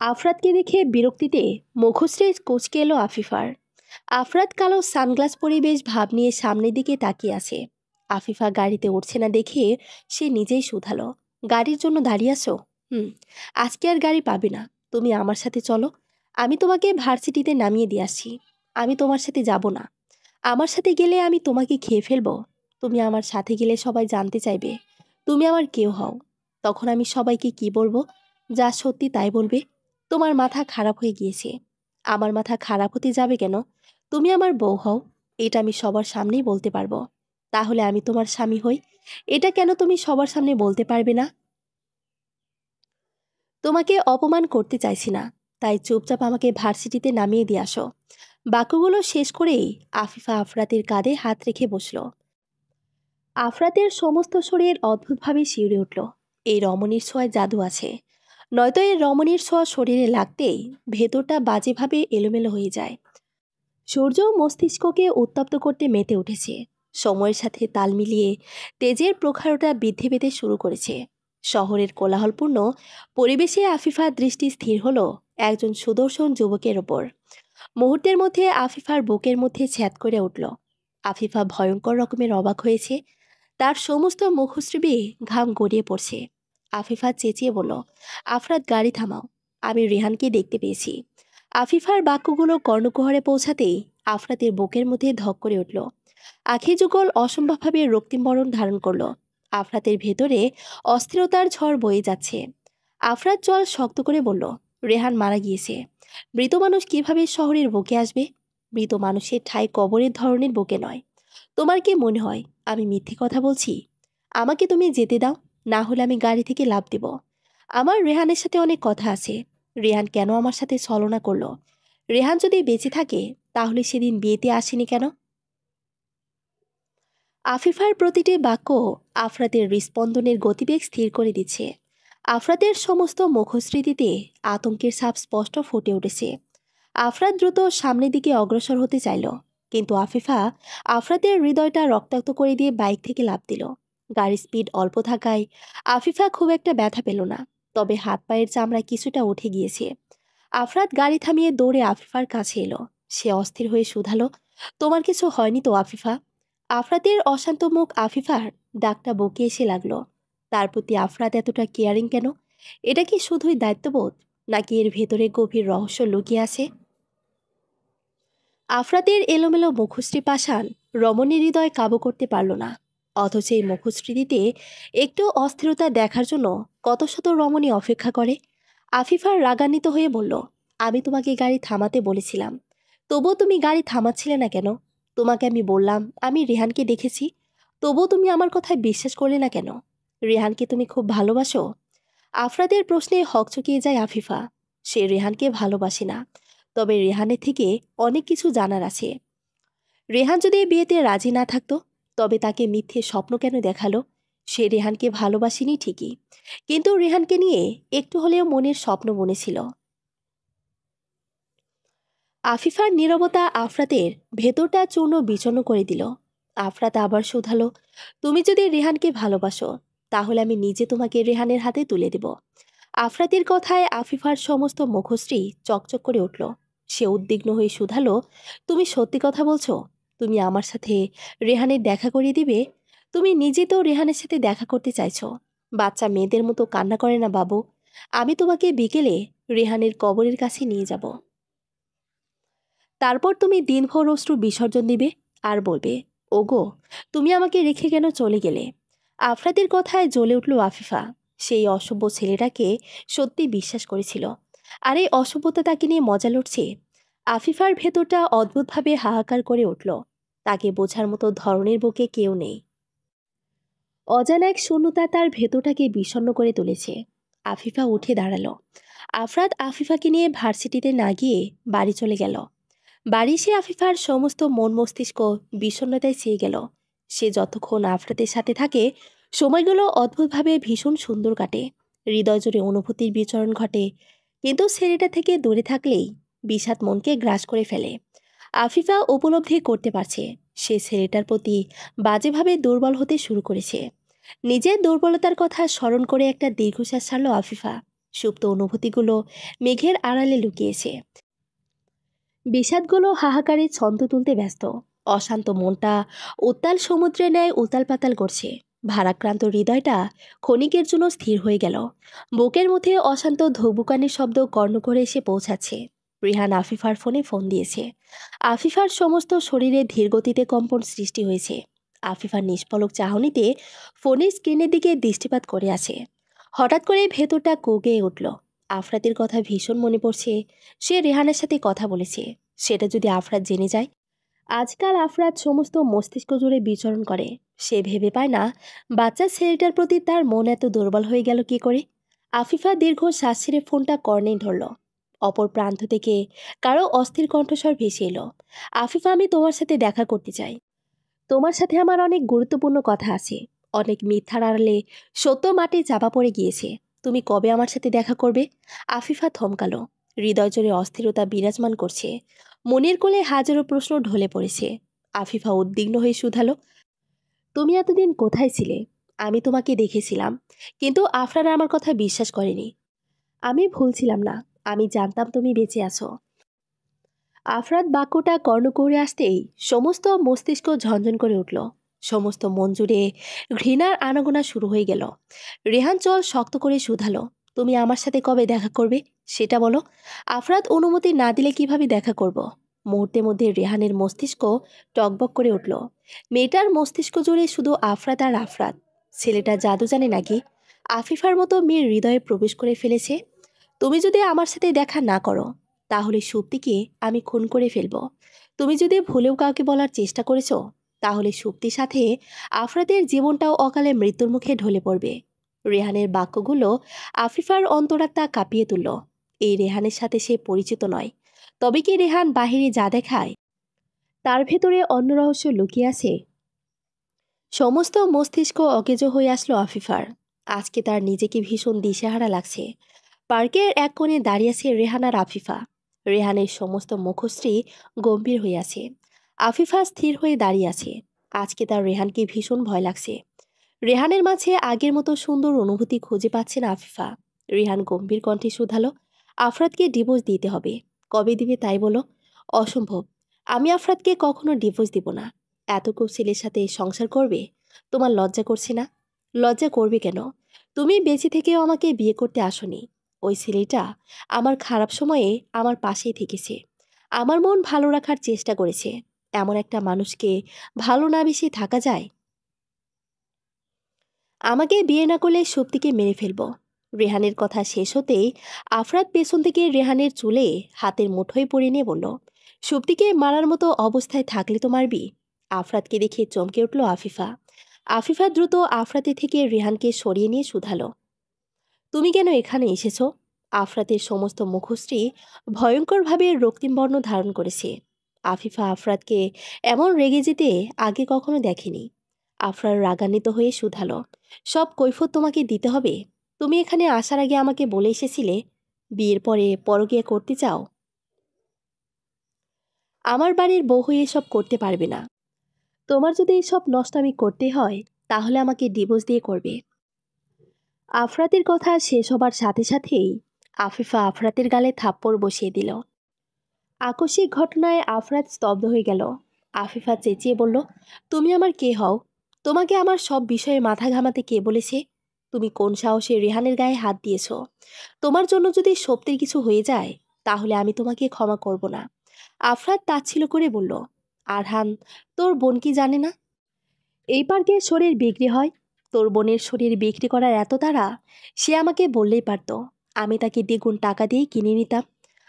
আফরাতকে দেখে বিরক্তিতে মুখশ্রী কুঁচকে এলো আফিফার। আফরাত কালো সানগ্লাস পরে বেশ ভাব নিয়ে সামনের দিকে তাকিয়ে আছে। আফিফা গাড়িতে উঠছে না দেখে সে নিজেই শুধালো, গাড়ির জন্য দাঁড়িয়ে আছো? আজকে আর গাড়ি পাবে না, তুমি আমার সাথে চলো। আমি তোমাকে ভার্সিটিতে নামিয়ে দিয়ে আসছি। আমি তোমার সাথে যাব না। আমার সাথে গেলে আমি তোমাকে খেয়ে ফেলবো। তুমি আমার সাথে গেলে সবাই জানতে চাইবে তুমি আমার কেউ হও। তখন আমি সবাইকে কি বলবো? যা সত্যি তাই বলবে। তোমার মাথা খারাপ হয়ে গিয়েছে। আমার মাথা খারাপ হতে যাবে কেন? তুমি আমার বউ হও, এটা আমি সবার সামনেই বলতে পারবো। তাহলে আমি তোমার স্বামী হই, এটা কেন তুমি সবার সামনে বলতে পারবে না? তোমাকে অপমান করতে চাইছি না, তাই চুপচাপ আমাকে ভার্সিটিতে নামিয়ে দিয়ে আসো। বাক্যগুলো শেষ করেই আফিফা আফরাতের কাঁধে হাত রেখে বসল। আফরাতের সমস্ত শরীর অদ্ভুতভাবে শিউরে উঠল। এই রমণীর ছোঁয়ায় জাদু আছে। নয়তো এই রমণীর ছোঁয়া শরীরে লাগতেই ভেতরটা বাজেভাবে এলোমেলো হয়ে যায়। সূর্য মস্তিষ্ককে উত্তপ্ত করতে মেতে উঠেছে। সময়ের সাথে তাল মিলিয়ে তেজের প্রখরতা বৃদ্ধি পেতে শুরু করেছে। শহরের কোলাহলপূর্ণ পরিবেশে আফিফার দৃষ্টি স্থির হলো একজন সুদর্শন যুবকের ওপর। মুহূর্তের মধ্যে আফিফার বুকের মধ্যে ছ্যাদ করে উঠল। আফিফা ভয়ঙ্কর রকমের অবাক হয়েছে। তার সমস্ত মুখশ্রী বেয়ে ঘাম গড়িয়ে পড়ছে। আফিফা চেঁচিয়ে বলল, আফরাত, গাড়ি থামাও, আমি রেহানকে দেখতে পেয়েছি। আফিফার বাক্যগুলো কর্ণকুহরে পৌঁছাতেই আফরাতের বুকের মধ্যে ধক করে উঠল। আখি যুগল অসম্ভবভাবে রক্তিম বরণ ধারণ করল। আফরাতের ভেতরে অস্থিরতার ঝড় বয়ে যাচ্ছে। আফরাত জল শক্ত করে বলল, রেহান মারা গিয়েছে। মৃত মানুষ কিভাবে শহরের বুকে আসবে? মৃত মানুষের ঠাঁই কবরের ধরনের বুকে নয়। তোমার কি মনে হয় আমি মিথ্যে কথা বলছি? আমাকে তুমি যেতে দাও, না হলে আমি গাড়ি থেকে লাফ দেব। আমার রেহানের সাথে অনেক কথা আছে। রেহান কেন আমার সাথে ছলনা করলো? রেহান যদি বেঁচে থাকে তাহলে সেদিন বিয়েতে আসেনি কেন? আফিফার প্রতিটি বাক্য আফরাতের হৃস্পন্দনের গতিবেগ স্থির করে দিচ্ছে। আফরাতের সমস্ত মুখশ্রীতিতে আতঙ্কের ছাপ স্পষ্ট ফুটে উঠেছে। আফরাত দ্রুত সামনের দিকে অগ্রসর হতে চাইল, কিন্তু আফিফা আফরাতের হৃদয়টা রক্তাক্ত করে দিয়ে বাইক থেকে লাফ দিল। গাড়ির স্পিড অল্প থাকায় আফিফা খুব একটা ব্যথা পেল না, তবে হাত পায়ের চামড়া কিছুটা উঠে গিয়েছে। আফরাত গাড়ি থামিয়ে দৌড়ে আফিফার কাছে এলো। সে অস্থির হয়ে শুধালো, তোমার কিছু হয়নি তো আফিফা? আফরাতের অশান্ত মুখ আফিফার ডাকটা বকে এসে লাগলো। তার প্রতি আফরাত এতটা কেয়ারিং কেন? এটা কি শুধুই দায়িত্ববোধ, নাকি এর ভেতরে গভীর রহস্য লুকিয়ে আছে? আফরাতের এলোমেলো মুখশ্রী পাষাণ রমণীর হৃদয় কাবু করতে পারল না। অথচ এই মুখশ্রীতে একটু অস্থিরতা দেখার জন্য কত শত রমণী অপেক্ষা করে। আফিফার রাগান্বিত হয়ে বলল, আমি তোমাকে গাড়ি থামাতে বলেছিলাম, তবুও তুমি গাড়ি থামাচ্ছিলে না কেন? তোমাকে আমি বললাম আমি রেহানকে দেখেছি, তবুও তুমি আমার কথায় বিশ্বাস করলে না কেন? রেহানকে তুমি খুব ভালোবাসো? আফরাতের প্রশ্নে হকচকিয়ে যায় আফিফা। সে রেহানকে ভালোবাসে না, তবে রেহানের থেকে অনেক কিছু জানার আছে। রেহান যদি এই বিয়েতে রাজি না থাকতো, তবে তাকে মিথ্যে স্বপ্ন কেন দেখালো? সে রেহানকে ভালোবাসেনি ঠিকই, কিন্তু রেহানকে নিয়ে একটু হলেও মনের স্বপ্ন বনেছিল। আফিফার নীরবতা আফরাতের ভেতরটা চূর্ণ বিচূর্ণ করে দিল। আফরাত আবার শুধালো, তুমি যদি রেহানকে ভালোবাসো, তাহলে আমি নিজে তোমাকে রেহানের হাতে তুলে দেব। আফরাতের কথায় আফিফার সমস্ত মুখশ্রী চকচক করে উঠল। সে উদ্বিগ্ন হয়ে শুধালো, তুমি সত্যি কথা বলছো? তুমি আমার সাথে রেহানের দেখা করিয়ে দিবে? তুমি নিজে তো রেহানের সাথে দেখা করতে চাইছো। বাচ্চা মেয়েদের মতো কান্না করে না বাবু। আমি তোমাকে বিকেলে রেহানের কবরের কাছে নিয়ে যাব। তারপর তুমি দিনভর অশ্রু বিসর্জন দিবে আর বলবে, ওগো, তুমি আমাকে রেখে কেন চলে গেলে? আফরাতের কথায় জ্বলে উঠল আফিফা। সেই অসভ্য ছেলেটাকে সত্যি বিশ্বাস করেছিল, আর এই অসভ্যতা তাকে নিয়ে মজা লুটছে। আফিফার ভেতরটা অদ্ভুতভাবে হাহাকার করে উঠল। তাকে বোঝার মতো ধরনের বুকে কেউ নেই। অজানা এক শূন্যতা তার ভেতরটাকে বিষণ্ণ করে তুলেছে। আফিফা উঠে দাঁড়ালো। আফরাত আফিফাকে নিয়ে ভার্সিটিতে না গিয়ে বাড়ি চলে গেল। বাড়ি এসে আফিফার সমস্ত মন মস্তিষ্ক বিষণ্ণতায় ছেয়ে গেল। সে যতক্ষণ আফরাতের সাথে থাকে সময়গুলো অদ্ভুতভাবে ভীষণ সুন্দর কাটে। হৃদয় জুড়ে অনুভূতির বিচরণ ঘটে, কিন্তু ছেলেটা থেকে দূরে থাকলেই বিষাদ মনকে গ্রাস করে ফেলে। আফিফা উপলব্ধি করতে পারছে সে ছেলেটার প্রতি বাজেভাবে দুর্বল হতে শুরু করেছে। নিজের দুর্বলতার কথা স্মরণ করে একটা দীর্ঘশ্বাস ছাড়ল আফিফা। সুপ্ত অনুভূতিগুলো মেঘের আড়ালে লুকিয়েছে। বিষাদগুলো হাহাকারে ছন্দ তুলতে ব্যস্ত। অশান্ত মনটা উত্তাল সমুদ্রের ন্যায় উতাল পাতাল করছে। ভারাক্রান্ত হৃদয়টা ক্ষণিকের জন্য স্থির হয়ে গেল। বুকের মধ্যে অশান্ত ধুকবুকানির শব্দ কর্ণঘরে এসে পৌঁছাচ্ছে। রিহান আফিফার ফোনে ফোন দিয়েছে। আফিফার সমস্ত শরীরে ধীরগতিতে কম্পন সৃষ্টি হয়েছে। আফিফার নিষ্পলক চাহনিতে ফোনের স্ক্রিনের দিকে দৃষ্টিপাত করে আছে। হঠাৎ করে ভেতরটা কোঁকিয়ে উঠল। আফরাতের কথা ভীষণ মনে পড়ছে। সে রেহানের সাথে কথা বলেছে, সেটা যদি আফরাত জেনে যায়। আজকাল আফরাত সমস্ত মস্তিষ্ক জুড়ে বিচরণ করে। সে ভেবে পায় না বাচ্চা ছেলেটার প্রতি তার মন এত দুর্বল হয়ে গেল কি করে। আফিফা দীর্ঘ শ্বাস ছেড়ে ফোনটা কর্ণে ধরল। অপর প্রান্ত থেকে কারো অস্থির কণ্ঠস্বর ভেসে এলো, আফিফা, আমি তোমার সাথে দেখা করতে চাই। তোমার সাথে আমার অনেক গুরুত্বপূর্ণ কথা আছে। অনেক মিথ্যার আড়ালে সত্য মাটি চাপা পড়ে গিয়েছে। তুমি কবে আমার সাথে দেখা করবে? আফিফা থমকালো। হৃদয় জোরে অস্থিরতা বিরাজমান করছে। মনের কোলে হাজারো প্রশ্ন ঢলে পড়েছে। আফিফা উদ্বিগ্ন হয়ে শুধালো, তুমি এতদিন কোথায় ছিলে? আমি তোমাকে দেখেছিলাম, কিন্তু আফরান আমার কথা বিশ্বাস করেনি। আমি ভুল ছিলাম না, আমি জানতাম তুমি বেঁচে আছো। আফরাত বাক্যটা কর্ণকুহরে আসতেই সমস্ত মস্তিষ্ক ঝনঝন করে উঠল। সমস্ত মন জুড়ে ঘৃণার আনাগোনা শুরু হয়ে গেল। রেহান চল শক্ত করে শুধালো, তুমি আমার সাথে কবে দেখা করবে সেটা বলো। আফরাত অনুমতি না দিলে কিভাবে দেখা করব? মুহূর্তের মধ্যে রেহানের মস্তিষ্ক টকবক করে উঠল। মেয়েটার মস্তিষ্ক জুড়ে শুধু আফরাত আর আফরাত। ছেলেটা জাদু জানে নাকি? আফিফার মতো মেয়ের হৃদয়ে প্রবেশ করে ফেলেছে। তুমি যদি আমার সাথে দেখা না করো, তাহলে সুপ্তিকে আমি খুন করে ফেলব। তুমি যদি ভুলেও কাউকে বলার চেষ্টা করেছো, তাহলে সুপ্তির সাথে আফরাতের জীবনটাও অকালে মৃত্যুর মুখে ঢলে পড়বে। রেহানের বাক্যগুলো আফিফার অন্তরাত্মা কাঁপিয়ে তুলল। এই রেহানের সাথে সে পরিচিত নয়। তবে কি রেহান বাহিরে যা দেখায়, তার ভেতরে অন্য রহস্য লুকিয়ে আছে? সমস্ত মস্তিষ্ক অকেজো হয়ে আসলো আফিফার। আজকে তার নিজেকে ভীষণ দিশেহারা লাগছে। পার্কের এক কোণে দাঁড়িয়ে আছে রেহান আর আফিফা। রেহানের সমস্ত মুখশ্রী গম্ভীর হয়ে আছে। আফিফা স্থির হয়ে দাঁড়িয়ে আছে। আজকে তার রেহানকে ভীষণ ভয় লাগছে। রেহানের মাঝে আগের মতো সুন্দর অনুভূতি খুঁজে পাচ্ছে না আফিফা। রেহান গম্ভীর কণ্ঠে শুধালো, আফরাতকে ডিভোর্স দিতে হবে। কবে দিবে তাই বলো। অসম্ভব। আমি আফরাতকে কখনো ডিভোর্স দিব না। এতটুকু ছেলের সাথে সংসার করবে? তোমার লজ্জা করছে না? লজ্জা করবে কেন? তুমি বেঁচে থেকেও আমাকে বিয়ে করতে আসনি। ওই ছেলেটা আমার খারাপ সময়ে আমার পাশেই থেকেছে। আমার মন ভালো রাখার চেষ্টা করেছে। এমন একটা মানুষকে ভালো না বেশি থাকা যায়? আমাকে বিয়ে না করলে শক্তিকে মেরে ফেলব। রেহানের কথা শেষ হতেই আফরাত পেছন থেকে রেহানের চুলে হাতের মুঠোয় পড়ে নিয়ে বলল, শক্তিকে মারার মতো অবস্থায় থাকলে তো মারবি। আফরাতকে দেখে চমকে উঠল আফিফা। আফিফা দ্রুত আফরাতে থেকে রেহানকে সরিয়ে নিয়ে শুধালো, তুমি কেন এখানে এসেছো? আফরাতের সমস্ত মুখশ্রী ভয়ঙ্করভাবে রক্তিম বর্ণ ধারণ করেছে। আফিফা আফরাতকে এমন রেগে যেতে আগে কখনো দেখেনি। আফরার রাগান্বিত হয়ে শুধালো, সব কৈফিয়ত তোমাকে দিতে হবে? তুমি এখানে আসার আগে আমাকে বলে এসেছিলে বিয়ের পরে পরকীয়া করতে চাও। আমার বাড়ির বউ হয়ে এসব করতে পারবে না। তোমার যদি এসব নষ্টামি করতে হয়, তাহলে আমাকে ডিভোর্স দিয়ে করবে। আফরাতের কথা শেষ হবার সাথে সাথেই আফিফা আফরাতের গালে থাপ্পড় বসিয়ে দিল। আকস্মিক ঘটনায় আফরাত স্তব্ধ হয়ে গেল। আফিফা চেঁচিয়ে বলল, তুমি আমার কে হও? তোমাকে আমার সব বিষয়ে মাথা ঘামাতে কে বলেছে? তুমি কোন সাহসে রেহানের গায়ে হাত দিয়েছ? তোমার জন্য যদি সত্যির কিছু হয়ে যায়, তাহলে আমি তোমাকে ক্ষমা করব না। আফরাত তাচ্ছিল্য করে বলল, আরহান, তোর বোন কি জানে না এই পার্কে শরীর বিক্রি হয়? তোর বোনের শরীর বিক্রি করার এত তাড়া, সে আমাকে বললেই পারত। আমি তাকে দ্বিগুণ টাকা দিয়ে কিনে নিতাম।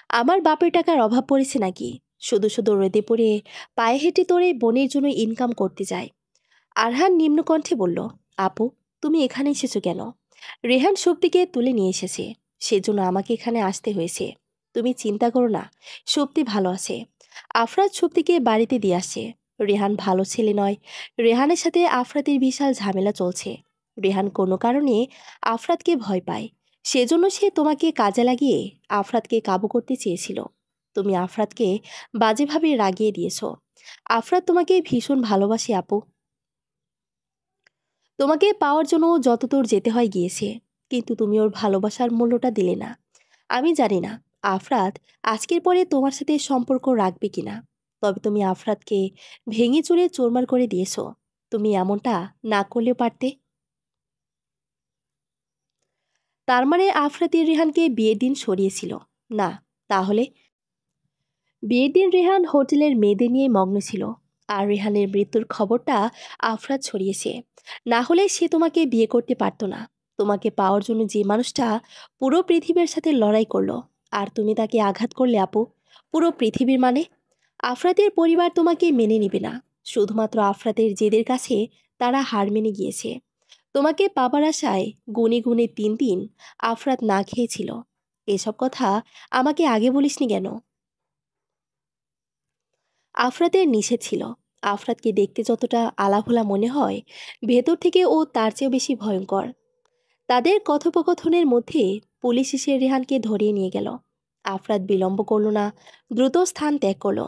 আমার বাপের টাকার অভাব পড়েছে নাকি? শুধু শুধু রোদে পড়ে পায়ে হেঁটে তোর এই বোনের জন্য ইনকাম করতে যায়। আরহান নিম্নকণ্ঠে বলল, আপু, তুমি এখানে এসেছো কেন? রেহান শক্তিকে তুলে নিয়ে এসেছে, সেজন্য আমাকে এখানে আসতে হয়েছে। তুমি চিন্তা করো না, শক্তি ভালো আছে। আফরাত শক্তিকে বাড়িতে দিয়ে আসছে। রেহান ভালো ছেলে নয়। রেহানের সাথে আফরাতের বিশাল ঝামেলা চলছে। রেহান কোনো কারণে আফরাতকে ভয় পায়। সেজন্য সে তোমাকে কাজে লাগিয়ে আফরাতকে কাবু করতে চেয়েছিল। তুমি আফরাতকে বাজেভাবে রাগিয়ে দিয়েছ। আফরাত তোমাকে ভীষণ ভালোবাসে আপু। তোমাকে পাওয়ার জন্য যতদূর যেতে হয় গিয়েছে, কিন্তু তুমি ওর ভালোবাসার মূল্যটা দিলে না। আমি জানি না আফরাত আজকের পরে তোমার সাথে সম্পর্ক রাখবে কিনা, তবে তুমি আফরাতকে ভেঙে চুরে চোরমার করে দিয়েছো। তুমি এমনটা না করলেও পারতে। তার মানে আফরাতের রেহানকে বিয়ের দিন সরিয়েছিল? না। তাহলে বিয়ের দিন রেহান হোটেলের মেয়েদের নিয়ে মগ্ন ছিল, আর রেহানের মৃত্যুর খবরটা আফরাত ছড়িয়েছে। না হলে সে তোমাকে বিয়ে করতে পারত না। তোমাকে পাওয়ার জন্য যে মানুষটা পুরো পৃথিবীর সাথে লড়াই করলো, আর তুমি তাকে আঘাত করলে আপু। পুরো পৃথিবীর মানে? আফরাতের পরিবার তোমাকে মেনে নিবে না। শুধুমাত্র আফরাতের জেদের কাছে তারা হার মেনে গিয়েছে। তোমাকে পাবার আশায় গুনে গুনে 3 দিন আফরাত না খেয়েছিল। এসব কথা আমাকে আগে বলিসনি কেন? আফরাতের নিষেধ ছিল। আফরাতকে দেখতে যতটা আলাভোলা মনে হয়, ভেতর থেকে ও তার চেয়েও বেশি ভয়ঙ্কর। তাদের কথোপকথনের মধ্যে পুলিশ এসে রেহানকে ধরিয়ে নিয়ে গেল। আফরাত বিলম্ব করল না, দ্রুত স্থান ত্যাগ করল।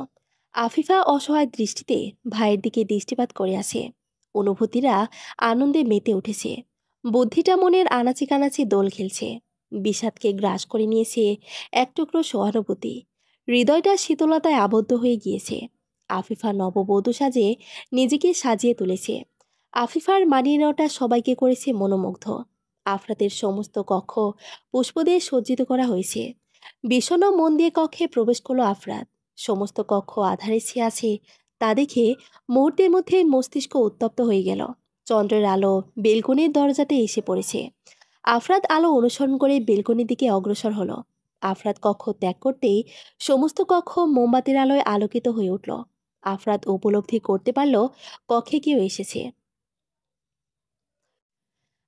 আফিফা অসহায় দৃষ্টিতে ভাইয়ের দিকে দৃষ্টিপাত করে আছে। অনুভূতিরা আনন্দে মেতে উঠেছে। বুদ্ধিটা মনের আনাচে কানাচে দোল খেলছে। বিষাদকে গ্রাস করে নিয়েছে এক টুকরো সহানুভূতি। হৃদয়টা শীতলতায় আবদ্ধ হয়ে গিয়েছে। আফিফা নববধূ সাজে নিজেকে সাজিয়ে তুলেছে। আফিফার মানিয়ে নেওয়াটা সবাইকে করেছে মনোমুগ্ধ। আফরাতের সমস্ত কক্ষ পুষ্প দিয়ে সজ্জিত করা হয়েছে। বিষণ্ণ মন দিয়ে কক্ষে প্রবেশ করলো আফরাত। সমস্ত কক্ষ আধারে ছেয়ে আছে। তা দেখে মুহূর্তের মধ্যে মস্তিষ্ক উত্তপ্ত হয়ে গেল। চন্দ্রের আলো বেলকনির দরজাতে এসে পড়েছে। আফরাত আলো অনুসরণ করে বেলকনির দিকে অগ্রসর হলো। আফরাত কক্ষ ত্যাগ করতেই সমস্ত কক্ষ মোমবাতির আলোয় আলোকিত হয়ে উঠল। আফরাত উপলব্ধি করতে পারল কক্ষে কেউ এসেছে।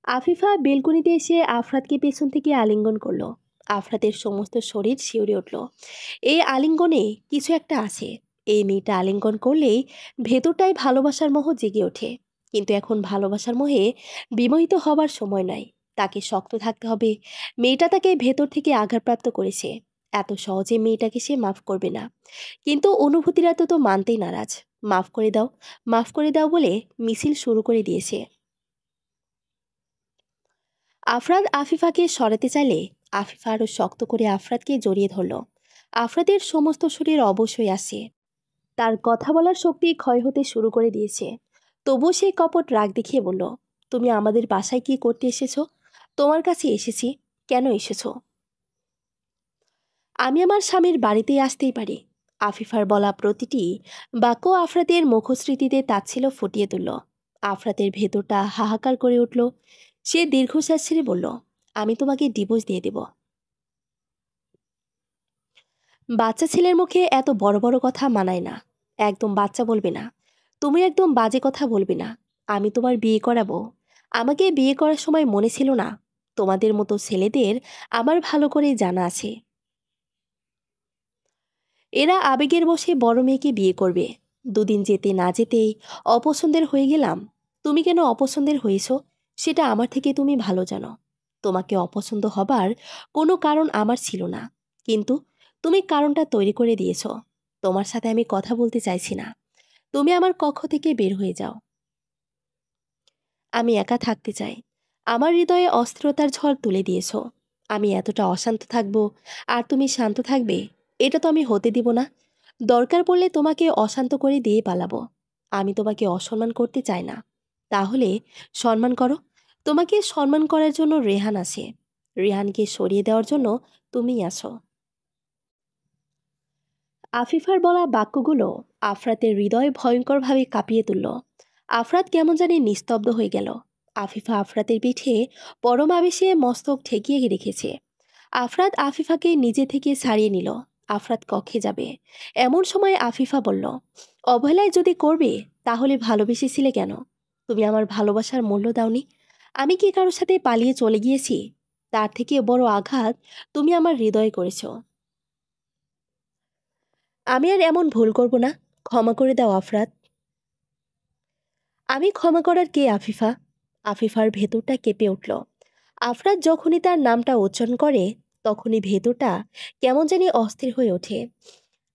আফিফা বেলকনিতে এসে আফরাতকে পেছন থেকে আলিঙ্গন করল। আফরাতের সমস্ত শরীর শিউরে উঠল। এই আলিঙ্গনে কিছু একটা আছে। এই মেয়েটা আলিঙ্গন করলেই ভেতরটায় ভালোবাসার মোহ জেগে ওঠে। কিন্তু এখন ভালোবাসার মোহে বিমোহিত হবার সময় নয়। তাকে শক্ত থাকতে হবে। মেয়েটা তাকে ভেতর থেকে আঘাতপ্রাপ্ত করেছে। এত সহজে মেয়েটাকে সে মাফ করবে না। কিন্তু অনুভূতিরা তো মানতেই নারাজ। মাফ করে দাও, মাফ করে দাও বলে মিছিল শুরু করে দিয়েছে। আফরাত আফিফাকে সরাতে চাইলে আফিফা আরও শক্ত করে আফরাতকে জড়িয়ে ধরল। আফরাতের সমস্ত শরীর অবশ হয়ে আসে। তার কথা বলার শক্তি ক্ষয় হতে শুরু করে দিয়েছে। তবুও সে কপট রাগ দেখিয়ে বলল, তুমি আমাদের বাসায় কি করতে এসেছো? তোমার কাছে এসেছি। কেন এসেছো? আমি আমার স্বামীর বাড়িতেই আসতেই পারি। আফিফার বলা প্রতিটি বাক্য আফরাতের মুখস্মৃতিতে তাচ্ছিল্য ফুটিয়ে তুলল। আফরাতের ভেতরটা হাহাকার করে উঠল। সে দীর্ঘশ্বাস ছেড়ে বলল, আমি তোমাকে ডিভোর্স দিয়ে দেব। বাচ্চা ছেলের মুখে এত বড় বড় কথা মানায় না। একদম বাচ্চা বলবে না। তুমি একদম বাজে কথা বলবে না। আমি তোমার বিয়ে করাবো। আমাকে বিয়ে করার সময় মনে ছিল না তোমাদের মতো ছেলেদের আমার ভালো করেই জানা আছে। এরা আবেগের বশে বড় মেয়েকে বিয়ে করবে। দুদিন যেতে না যেতেই অপছন্দের হয়ে গেলাম। তুমি কেন অপছন্দের হয়েছ সেটা আমার থেকে তুমি ভালো জানো। তোমাকে অপছন্দ হবার কোনো কারণ আমার ছিল না। কিন্তু তুমি কারণটা তৈরি করে দিয়েছ। তোমার সাথে আমি কথা বলতে চাইছি না। তুমি আমার কক্ষ থেকে বের হয়ে যাও। আমি একা থাকতে চাই। আমার হৃদয়ে অস্থিরতার ঝড় তুলে দিয়েছ। আমি এতটা অশান্ত থাকব আর তুমি শান্ত থাকবে, এটা তো আমি হতে দিব না। দরকার পড়লে তোমাকে অশান্ত করে দিয়ে পালাবো। আমি তোমাকে অসম্মান করতে চাই না। তাহলে সম্মান করো। তোমাকে সম্মান করার জন্য রেহান আছে। রেহানকে সরিয়ে দেওয়ার জন্য তুমি আছো। আফিফার বলা বাক্যগুলো আফরাতের হৃদয় ভয়ঙ্করভাবে কাঁপিয়ে তুলল। আফরাত কেমন জানি নিস্তব্ধ হয়ে গেল। আফিফা আফরাতের পিঠে পরম আবেশে মস্তক ঠেকিয়ে রেখেছে। আফরাত আফিফাকে নিজে থেকে ছাড়িয়ে নিল। আফরাত কক্ষে যাবে এমন সময় আফিফা বলল, অবহেলায় যদি করবে তাহলে ভালোবেসেছিলে কেন? তুমি আমার ভালোবাসার মূল্য দাওনি। আমি কি কারোর সাথে পালিয়ে চলে গিয়েছি? তার থেকে বড় আঘাত তুমি আমার হৃদয়ে করেছ। আমি আর এমন ভুল করব না। ক্ষমা করে দাও আফরাত। আমি ক্ষমা করার কে আফিফা? আফিফার ভেতরটা কেঁপে উঠল। আফরাত যখনই তার নামটা উচ্চারণ করে তখনই ভেতরটা কেমন জানি অস্থির হয়ে ওঠে।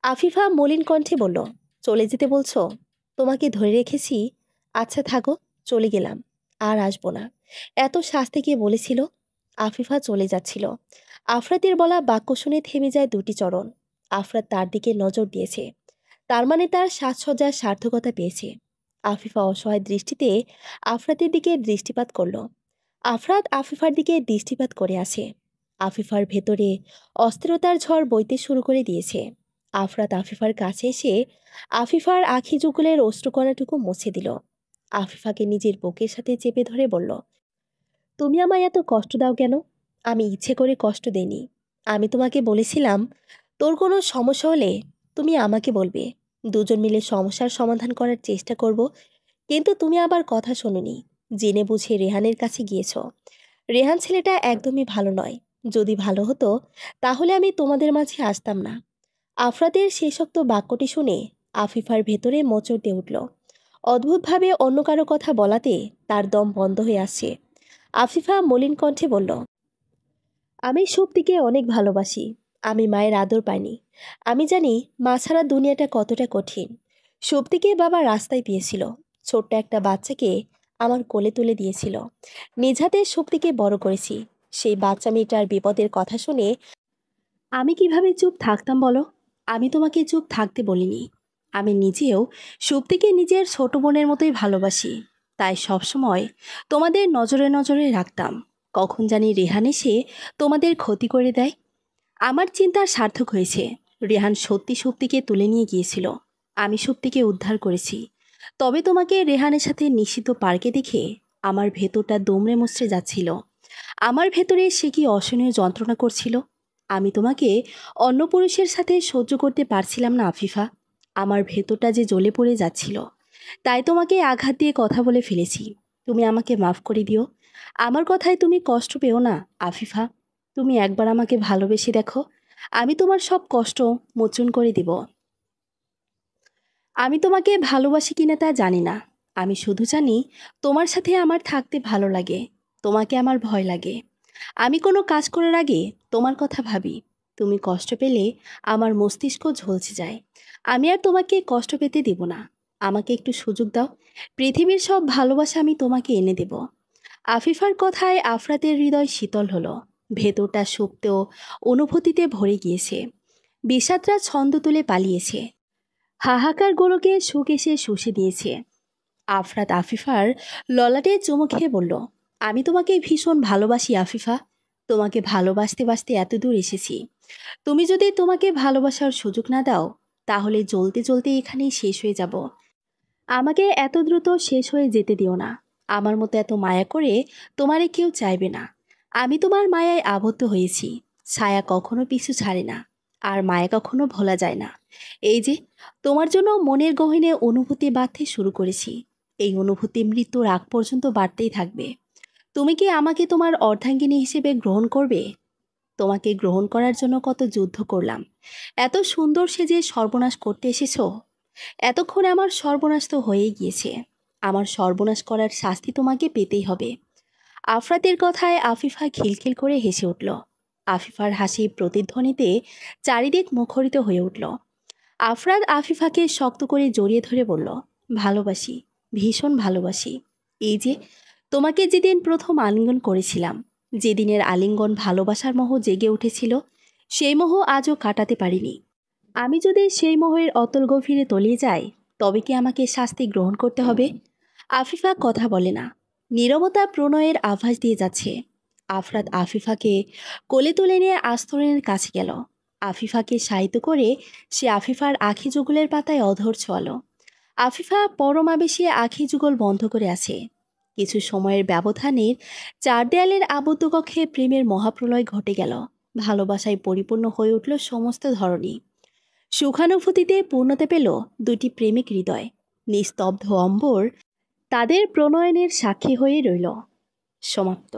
আফিফা মলিন কণ্ঠে বলল, চলে যেতে বলছো? তোমাকে ধরে রেখেছি। আচ্ছা থাকো, চলে গেলাম। আর আসবো না। এত শাস্তি কে বলেছিল? আফিফা চলে যাচ্ছিল। আফরাতের বলা বাক্য শুনে থেমে যায় দুটি চরণ। আফরাত তার দিকে নজর দিয়েছে। তার মানে তার সাজসজ্জার সার্থকতা পেয়েছে। আফিফা অসহায় দৃষ্টিতে আফরাতের দিকে দৃষ্টিপাত করল। আফরাত আফিফার দিকে দৃষ্টিপাত করে আছে। আফিফার ভেতরে অস্থিরতার ঝড় বইতে শুরু করে দিয়েছে। আফরাত আফিফার কাছে এসে আফিফার আখি যুগলের অশ্রুকণাটুকু মুছে দিল। আফিফাকে নিজের বুকের সাথে চেপে ধরে বলল, তুমি আমায় এত কষ্ট দাও কেন? আমি ইচ্ছে করে কষ্ট দেইনি। আমি তোমাকে বলেছিলাম তোর কোনো সমস্যা হলে তুমি আমাকে বলবে। দুজন মিলে সমস্যার সমাধান করার চেষ্টা করব। কিন্তু তুমি আবার কথা শোনোনি। জেনে বুঝে রেহানের কাছে গিয়েছ। রেহান ছেলেটা একদমই ভালো নয়। যদি ভালো হতো তাহলে আমি তোমাদের মাঝে আসতাম না। আফরাতের শেষোক্ত বাক্যটি শুনে আফিফার ভেতরে মোচড় দিয়ে উঠল। অদ্ভুতভাবে অন্য কারো কথা বলাতে তার দম বন্ধ হয়ে আসছে। আফিফা মলিন কণ্ঠে বলল, আমি সুপ্তিকে অনেক ভালোবাসি। আমি মায়ের আদর পাইনি। আমি জানি মা ছাড়া দুনিয়াটা কতটা কঠিন। সুপ্তিকে বাবা রাস্তায় পেয়েছিল, ছোট্ট একটা বাচ্চাকে আমার কোলে তুলে দিয়েছিল। নিজ হাতে সুপ্তিকে বড় করেছি। সেই বাচ্চা মেয়েটার বিপদের কথা শুনে আমি কিভাবে চুপ থাকতাম বলো? আমি তোমাকে চুপ থাকতে বলিনি। আমি নিজেও সুপ্তিকে নিজের ছোট বোনের মতোই ভালোবাসি। তাই সবসময় তোমাদের নজরে নজরে রাখতাম। কখন জানি রেহান এসে তোমাদের ক্ষতি করে দেয়। আমার চিন্তা সার্থক হয়েছে। রেহান সত্যি সুপ্তিকে তুলে নিয়ে গিয়েছিল। আমি সুপ্তিকে উদ্ধার করেছি। তবে তোমাকে রেহানের সাথে নিষিদ্ধ পার্কে দেখে আমার ভেতরটা দুমড়ে মুচড়ে যাচ্ছিল। আমার ভেতরে সে কি অসহনীয় যন্ত্রণা করছিল। আমি তোমাকে অন্য পুরুষের সাথে সহ্য করতে পারছিলাম না আফিফা। আমার ভেতরটা যে জ্বলে পড়ে যাচ্ছিল। তাই তোমাকে আঘাত দিয়ে কথা বলে ফেলেছি। তুমি আমাকে মাফ করে দিও। আমার কথায় তুমি কষ্ট পেও না আফিফা। তুমি একবার আমাকে ভালোবেসে দেখো। আমি তোমার সব কষ্ট মোচন করে দিব। আমি তোমাকে ভালোবাসি কিনা তা জানি না। আমি শুধু জানি তোমার সাথে আমার থাকতে ভালো লাগে। তোমাকে আমার ভয় লাগে। আমি কোনো কাজ করার আগে তোমার কথা ভাবি। তুমি কষ্ট পেলে আমার মস্তিষ্ক ঝলসে যায়। আমি আর তোমাকে কষ্ট পেতে দেব না। আমাকে একটু সুযোগ দাও। পৃথিবীর সব ভালোবাসা আমি তোমাকে এনে দেব। আফিফার কথায় আফরাতের হৃদয় শীতল হলো। ভেতরটা সুপ্ত অনুভূতিতে ভরে গিয়েছে। বিষাদরা ছন্দ তুলে পালিয়েছে। হাহাকার গোলকে সুখ এসে শুষে দিয়েছে। আফরাত আফিফার ললাটে চুমু খেয়ে বলল, আমি তোমাকে ভীষণ ভালোবাসি আফিফা। তোমাকে ভালোবাসতে বাসতে এত দূর এসেছি। তুমি যদি তোমাকে ভালোবাসার সুযোগ না দাও, তাহলে জ্বলতে জ্বলতে এখানেই শেষ হয়ে যাব। আমাকে এত দ্রুত শেষ হয়ে যেতে দিও না। আমার মতো এত মায়া করে তোমারে কেউ চাইবে না। আমি তোমার মায়ায় আবদ্ধ হয়েছি। ছায়া কখনো পিছু ছাড়ে না, আর মায়া কখনো ভোলা যায় না। এই যে তোমার জন্য মনের গহীনে অনুভূতি বাড়তে শুরু করেছি। এই অনুভূতি মৃত্যুর আগ পর্যন্ত বাড়তেই থাকবে। তুমি কি আমাকে তোমার অর্ধাঙ্গিনী হিসেবে গ্রহণ করবে? তোমাকে গ্রহণ করার জন্য কত যুদ্ধ করলাম। এত সুন্দর সেজে সর্বনাশ করতে এসেছো। এতক্ষণে আমার সর্বনাশ তো হয়েই গিয়েছে। আমার সর্বনাশ করার শাস্তি তোমাকে পেতেই হবে। আফরাতের কথায় আফিফা খিলখিল করে হেসে উঠল। আফিফার হাসি প্রতিধ্বনিতে চারিদিক মুখরিত হয়ে উঠল। আফরাত আফিফাকে শক্ত করে জড়িয়ে ধরে বলল, ভালোবাসি, ভীষণ ভালোবাসি। এই যে তোমাকে যেদিন প্রথম আলিঙ্গন করেছিলাম, যেদিনের আলিঙ্গন ভালোবাসার মোহ জেগে উঠেছিল, সেই মোহ আজও কাটাতে পারিনি। আমি যদি সেই মোহের অতল গভীরে তলিয়ে যাই, তবে কি আমাকে শাস্তি গ্রহণ করতে হবে? আফিফা কথা বলে না। নীরবতা প্রণয়ের আভাস দিয়ে যাচ্ছে। আফরাত আফিফাকে কোলে তুলে নিয়ে আস্তরণের কাছে গেল। আফিফাকে শায়িত করে সে আফিফার আখি যুগলের পাতায় অধর ছোয়ালো। আফিফা পরমাবেশে আখি যুগল বন্ধ করে আছে। কিছু সময়ের ব্যবধানের চার দেয়ালের আবদ্ধ কক্ষে প্রেমের মহাপ্রলয় ঘটে গেল। ভালোবাসায় পরিপূর্ণ হয়ে উঠল সমস্ত ধরনী। সুখানুভূতিতে পূর্ণতা পেল দুটি প্রেমিক হৃদয়। নিস্তব্ধ অম্বর তাদের প্রণয়নের সাক্ষী হয়ে রইল। সমাপ্ত।